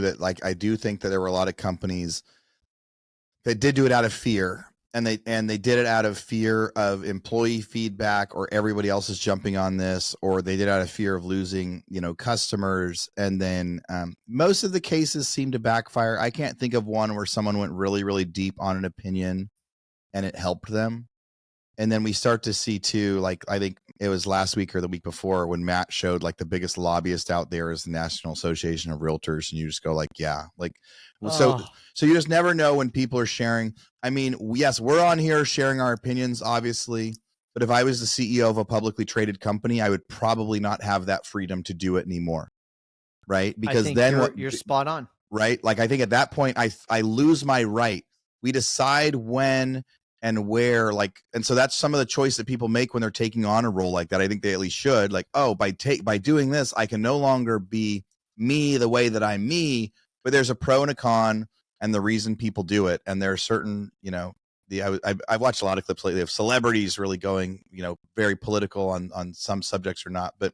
that. Like, I do think that there were a lot of companies that did do it out of fear, and they did it out of fear of employee feedback, or everybody else is jumping on this, or they did it out of fear of losing, customers. And then most of the cases seem to backfire. I can't think of one where someone went really, really deep on an opinion and it helped them. And then we start to see too, like, I think it was last week or the week before when Matt showed, like, the biggest lobbyist out there is the National Association of Realtors. And you just go like, yeah, like, so you just never know when people are sharing. I mean, yes, we're on here sharing our opinions, obviously, but if I was the CEO of a publicly traded company, I would probably not have that freedom to do it anymore. Right. Because then you're spot on. Right. Like, I think at that point, I lose my right. We decide when and where, like, and so that's some of the choice that people make when they're taking on a role like that. I think they at least should, like, oh, by doing this, I can no longer be me the way that I'm me, but there's a pro and a con and the reason people do it. And there are certain, I've watched a lot of clips lately of celebrities really going, very political on some subjects or not. But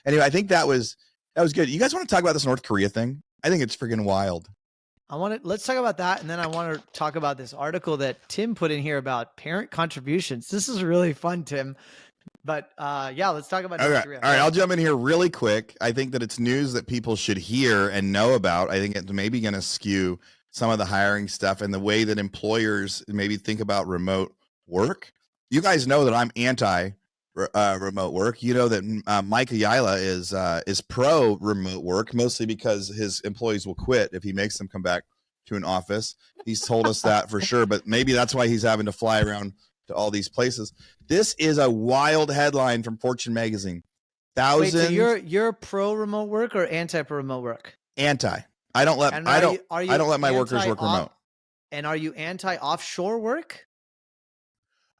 anyway, I think that was good. You guys want to talk about this North Korea thing? I think it's freaking wild. Let's talk about that. And then I want to talk about this article that Tim put in here about parent contributions. This is really fun, Tim. But let's talk about North Korea. All right, I'll jump in here really quick. I think that it's news that people should hear and know about. I think it's maybe going to skew some of the hiring stuff and the way that employers maybe think about remote work. You guys know that I'm anti remote work. You know that Mike Ayala is pro remote work, mostly because his employees will quit if he makes them come back to an office. He's told us that for sure, but maybe that's why he's having to fly around to all these places. This is a wild headline from Fortune magazine. Wait, so you're pro remote work or anti pro remote work? Anti. I don't let my workers work remote. And are you anti offshore work?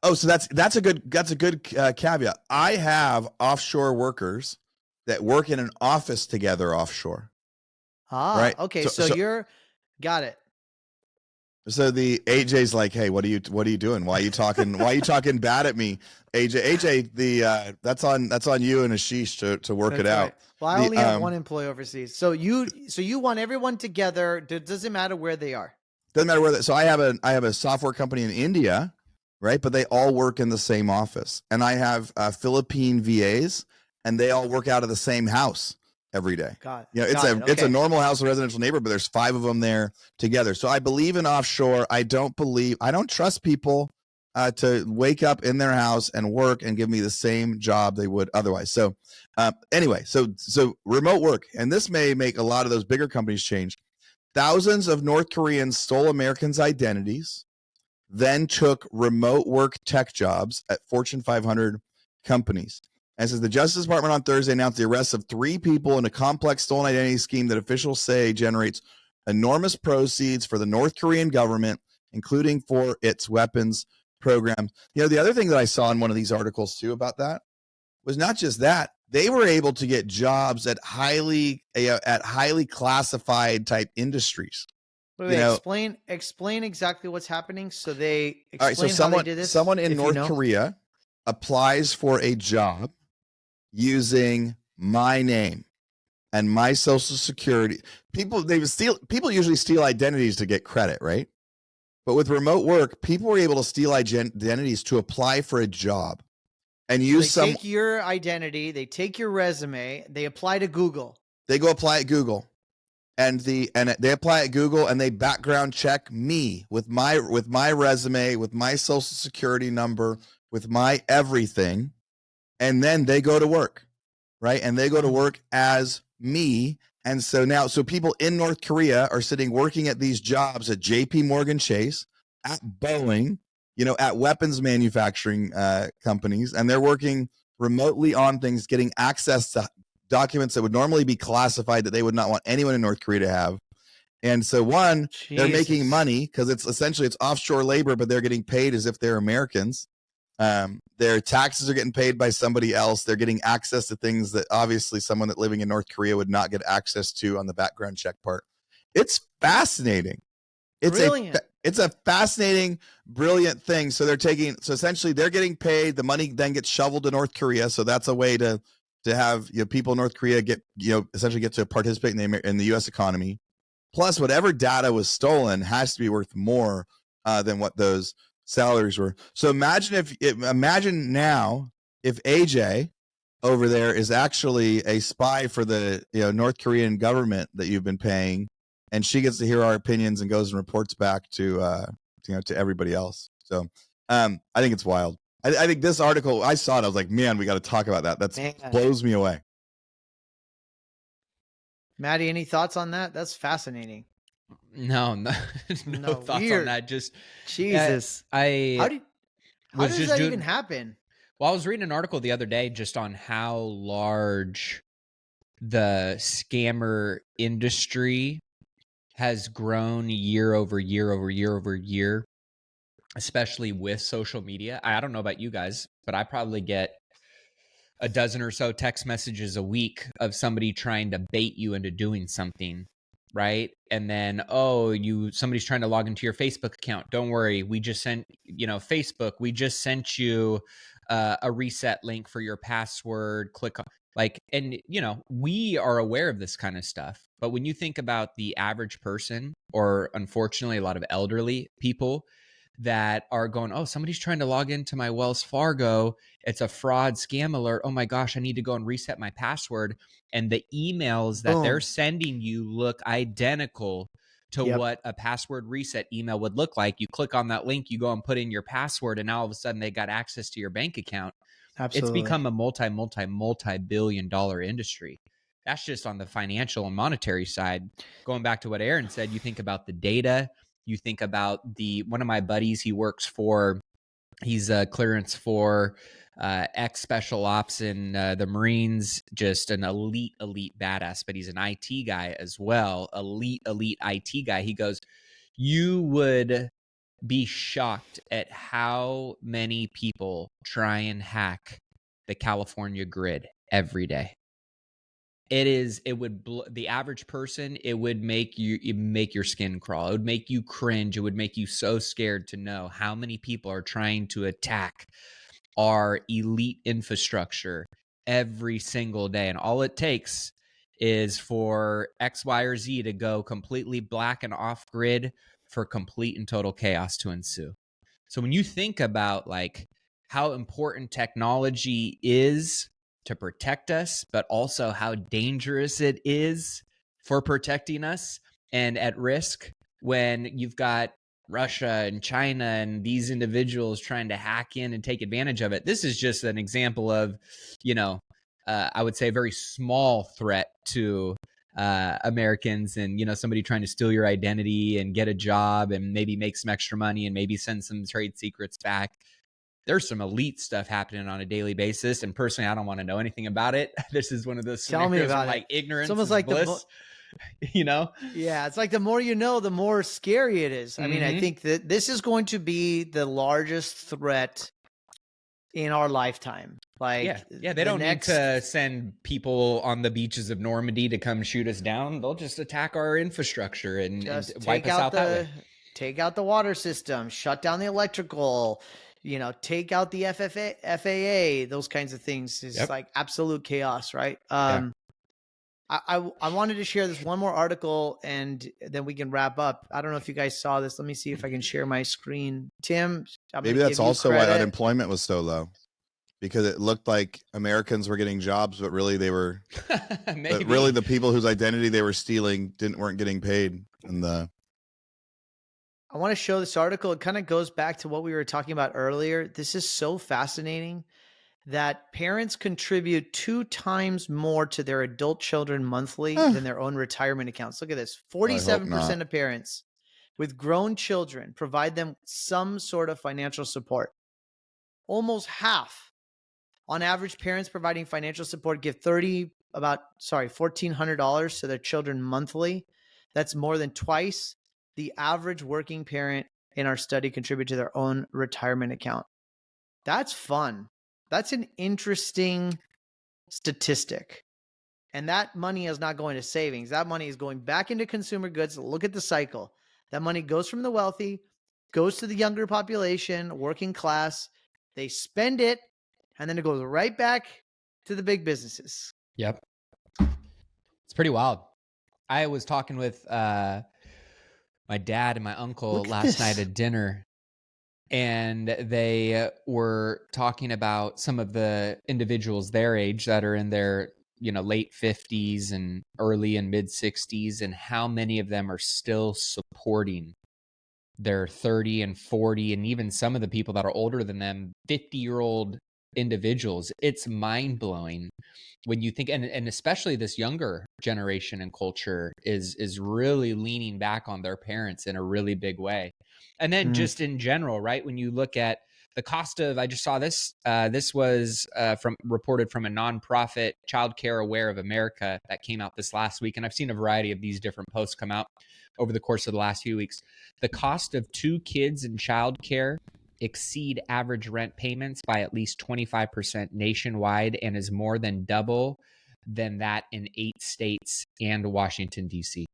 Oh, so that's a good caveat. I have offshore workers that work in an office together offshore. Right? Okay, so you're got it. So the AJ's like, hey, what are you doing? Why are you talking bad at me? AJ, that's on you and Ashish to work it That's out. right. Well, I only have one employee overseas. So you want everyone together. Doesn't matter where they are. Doesn't matter where. So I have a software company in India, right? But they all work in the same office, and I have Philippine VAs, and they all work out of the same house every day. Got it. It's a normal house, a residential neighborhood, but there's 5 of them there together. So I believe in offshore. I don't trust people to wake up in their house and work and give me the same job they would otherwise. So anyway, so remote work, and this may make a lot of those bigger companies change. Thousands of North Koreans stole Americans' identities, then took remote work tech jobs at Fortune 500 companies. And says the Justice Department on Thursday announced the arrest of 3 people in a complex stolen identity scheme that officials say generates enormous proceeds for the North Korean government, including for its weapons program. The other thing that I saw in one of these articles too about that was not just that, they were able to get jobs at highly classified type industries. Wait, explain exactly what's happening. So they explain all right, so how they did this. Someone in North Korea applies for a job using my name and my social security. People usually steal identities to get credit, right? But with remote work, people were able to steal identities to apply for a job. And take your identity, they take your resume, they apply to Google. They go apply at Google, and they apply at Google, and they background check me with my resume, with my social security number, with my everything, and then they go to work, right? And they go to work as me, and so people in North Korea are working at these jobs at J.P. Morgan Chase, at Boeing, at weapons manufacturing companies, and they're working remotely on things, getting access to documents that would normally be classified that they would not want anyone in North Korea to have. And so they're making money because it's offshore labor, but they're getting paid as if they're Americans. Their taxes are getting paid by somebody else. They're getting access to things that obviously someone that living in North Korea would not get access to on the background check part. It's fascinating. It's a fascinating, brilliant thing. So essentially they're getting paid. The money then gets shoveled to North Korea. So that's a way to have people in North Korea essentially get to participate in the U.S. economy. Plus, whatever data was stolen has to be worth more than what those salaries were. So imagine now if AJ over there is actually a spy for the North Korean government that you've been paying, and she gets to hear our opinions and goes and reports back to everybody else. So I think it's wild. I think this article, I saw it, I was like, man, we got to talk about that. That blows me away. Matty, any thoughts on that? That's fascinating. No thoughts weird. on that. Just Jesus. How does that even happen? Well, I was reading an article the other day just on how large the scammer industry has grown year over year over year over year, especially with social media. I don't know about you guys, but I probably get a dozen or so text messages a week of somebody trying to bait you into doing something, right? And then, somebody's trying to log into your Facebook account. Don't worry, we just sent, Facebook, we just sent you a reset link for your password. Click on, and we are aware of this kind of stuff. But when you think about the average person, or unfortunately a lot of elderly people that are going, oh, somebody's trying to log into my Wells Fargo, it's a fraud scam alert, oh my gosh, I need to go and reset my password. And the emails that they're sending you look identical to what a password reset email would look like. You click on that link, you go and put in your password, and now all of a sudden they got access to your bank account. Absolutely. It's become a multi-billion dollar industry. That's just on the financial and monetary side. Going back to what Aaron said, you think about the data, you think about one of my buddies, he's a clearance for ex-special ops in the Marines, just an elite badass, but he's an IT guy as well, elite IT guy. He goes, you would be shocked at how many people try and hack the California grid every day. it would the average person, it would make your skin crawl. It would make you cringe. It would make you so scared to know how many people are trying to attack our elite infrastructure every single day. And all it takes is for X, Y, or Z to go completely black and off grid for complete and total chaos to ensue. So when you think about like how important technology is to protect us, but also how dangerous it is for protecting us and at risk when you've got Russia and China and these individuals trying to hack in and take advantage of it. This is just an example of, I would say a very small threat to Americans and, somebody trying to steal your identity and get a job and maybe make some extra money and maybe send some trade secrets back. There's some elite stuff happening on a daily basis. And personally, I don't want to know anything about it. This is one of those Tell me about like ignorance It's almost is like bliss, Yeah, it's like the more you know, the more scary it is. I mean, I think that this is going to be the largest threat in our lifetime. Like, yeah, they don't need to send people on the beaches of Normandy to come shoot us down. They'll just attack our infrastructure and wipe us out that way. Take out the water system, shut down the electrical, take out the FAA, those kinds of things. It's like absolute chaos, right? I wanted to share this one more article and then we can wrap up. I don't know if you guys saw this. Let me see if I can share my screen. Tim, maybe that's also why unemployment was so low, because it looked like Americans were getting jobs, but really they were, but really the people whose identity they were stealing weren't getting paid. I want to show this article. It kind of goes back to what we were talking about earlier. This is so fascinating that parents contribute 2 times more to their adult children monthly than their own retirement accounts. Look at this. 47% of parents with grown children provide them some sort of financial support. Almost half. On average, parents providing financial support give $1,400 to their children monthly. That's more than twice the average working parent in our study contribute to their own retirement account. That's fun. That's an interesting statistic. And that money is not going to savings. That money is going back into consumer goods. Look at the cycle. That money goes from the wealthy, goes to the younger population, working class. They spend it, and then it goes right back to the big businesses. Yep. It's pretty wild. I was talking with my dad and my uncle last night at dinner, and they were talking about some of the individuals their age that are in their late 50s and early and mid 60s, and how many of them are still supporting their 30 and 40 and even some of the people that are older than them, 50-year-old individuals. It's mind-blowing when you think, and especially this younger generation and culture is really leaning back on their parents in a really big way. And then just in general, right? When you look at the cost of, I just saw this, this was reported from a nonprofit, Child Care Aware of America, that came out this last week. And I've seen a variety of these different posts come out over the course of the last few weeks. The cost of 2 kids in childcare exceed average rent payments by at least 25% nationwide, and is more than double than that in 8 states and Washington, D.C.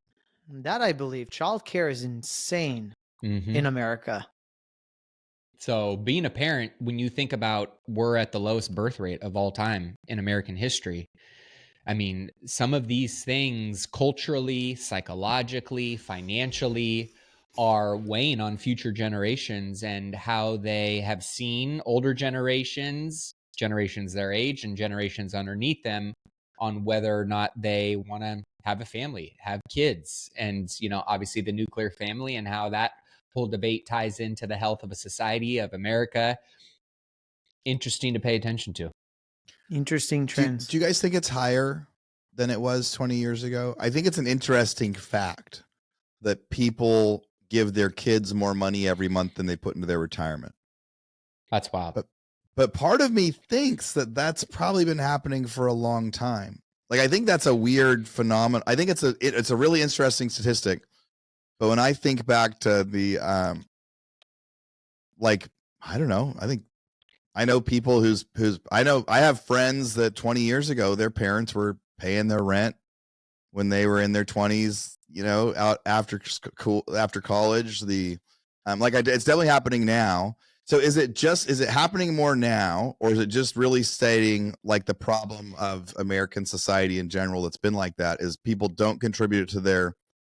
That I believe. Childcare is insane in America. So being a parent, when you think about we're at the lowest birth rate of all time in American history, I mean, some of these things culturally, psychologically, financially are weighing on future generations and how they have seen older generations their age and generations underneath them on whether or not they want to have a family, have kids. And, obviously the nuclear family and how that whole debate ties into the health of a society, of America. Interesting to pay attention to. Interesting trends. Do you guys think it's higher than it was 20 years ago? I think it's an interesting fact that people give their kids more money every month than they put into their retirement. That's wild. But part of me thinks that that's probably been happening for a long time. Like, I think that's a weird phenomenon. I think it's a really interesting statistic. But when I think back to the, I don't know. I know people I have friends that 20 years ago, their parents were paying their rent when they were in their 20s, you know, out after school, after college. It's definitely happening now. So is it happening more now, or is it just really stating like the problem of American society in general that's been like that is people don't contribute to their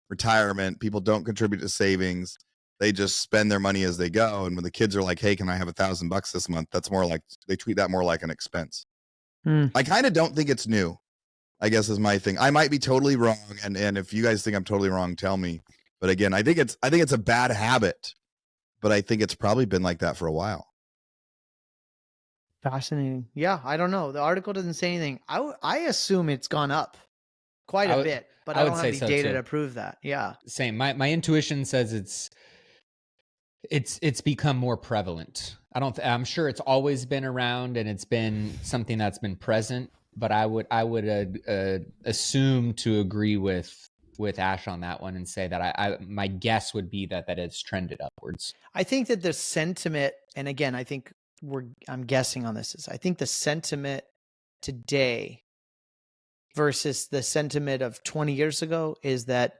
retirement, people don't contribute to savings, they just spend their money as they go, and when the kids are like, hey, can I have $1,000 this month, that's more like they treat that more like an expense. I kind of don't think it's new, I guess, is my thing. I might be totally wrong, and if you guys think I'm totally wrong, tell me. But again, I think it's a bad habit, but I think it's probably been like that for a while. Fascinating. Yeah, I don't know. The article doesn't say anything. I assume it's gone up quite a bit, but I don't have the data to prove that. Yeah. Same. My intuition says it's become more prevalent. I'm sure it's always been around and it's been something that's been present, but I would assume to agree with Ash on that one and say that my guess would be that it's trended upwards. I think that the sentiment, and again, I think I'm guessing on this, is I think the sentiment today versus the sentiment of 20 years ago is that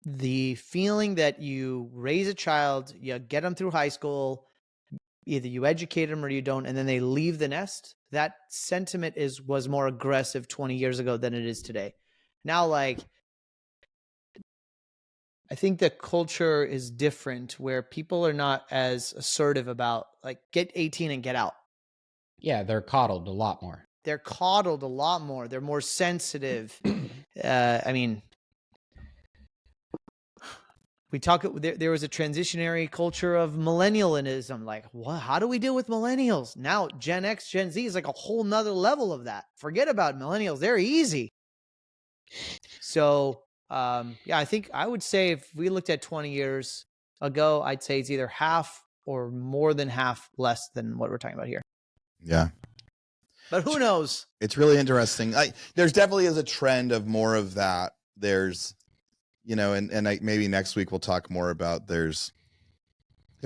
the feeling that you raise a child, you get them through high school, either you educate them or you don't, and then they leave the nest. That sentiment was more aggressive 20 years ago than it is today. Now, like, I think the culture is different where people are not as assertive about like get 18 and get out. Yeah, they're coddled a lot more. They're coddled a lot more. They're more sensitive. I mean, there was a transitionary culture of millennialism. Like, what? How do we deal with millennials? Now, Gen X, Gen Z is like a whole nother level of that. Forget about millennials. They're easy. So, yeah, I think I would say if we looked at 20 years ago, I'd say it's either half or more than half less than what we're talking about here. Yeah. But who knows? It's really interesting. There's definitely is a trend of more of that. There's, you know, and maybe next week we'll talk more about there's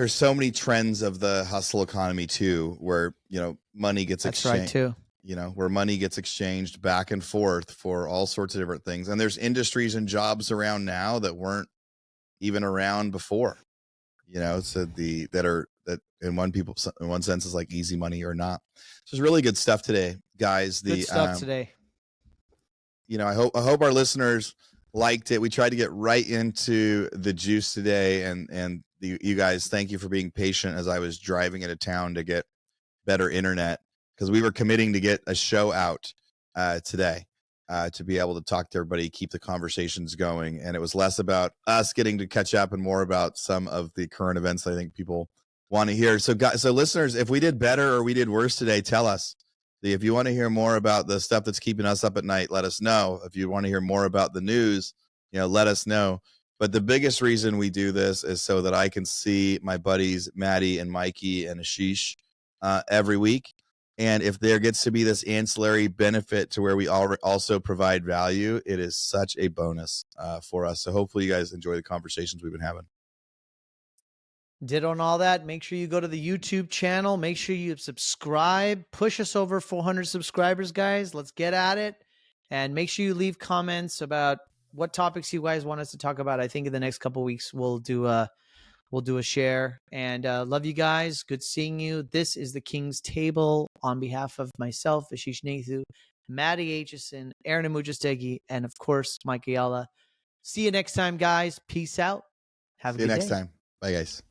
so many trends of the hustle economy too, where, you know, money gets exchanged. That's right too. You know, where money gets exchanged back and forth for all sorts of different things. And there's industries and jobs around now that weren't even around before, you know, so that in one sense is like easy money or not. So it's really good stuff today, guys. Good stuff today. You know, I hope our listeners liked it. We tried to get right into the juice today, and you guys, thank you for being patient as I was driving into town to get better internet, because we were committing to get a show out today to be able to talk to everybody, keep the conversations going. And it was less about us getting to catch up and more about some of the current events I think people want to hear. So listeners, if we did better or we did worse today, tell us. If you want to hear more about the stuff that's keeping us up at night, let us know. If you want to hear more about the news, you know, let us know. But the biggest reason we do this is so that I can see my buddies Matty and Mikey and Ashish every week. And if there gets to be this ancillary benefit to where we also provide value, it is such a bonus for us. So hopefully you guys enjoy the conversations we've been having. Did on all that. Make sure you go to the YouTube channel. Make sure you subscribe. Push us over 400 subscribers, guys. Let's get at it. And make sure you leave comments about what topics you guys want us to talk about. I think in the next couple of weeks we'll do a share. And love you guys. Good seeing you. This is the King's Table on behalf of myself, Ashish Nathu, Matty Aitchison, Aaron Amujastegui, and of course, Mike Ayala. See you next time, guys. Peace out. Have a good day. See you next time. Bye, guys.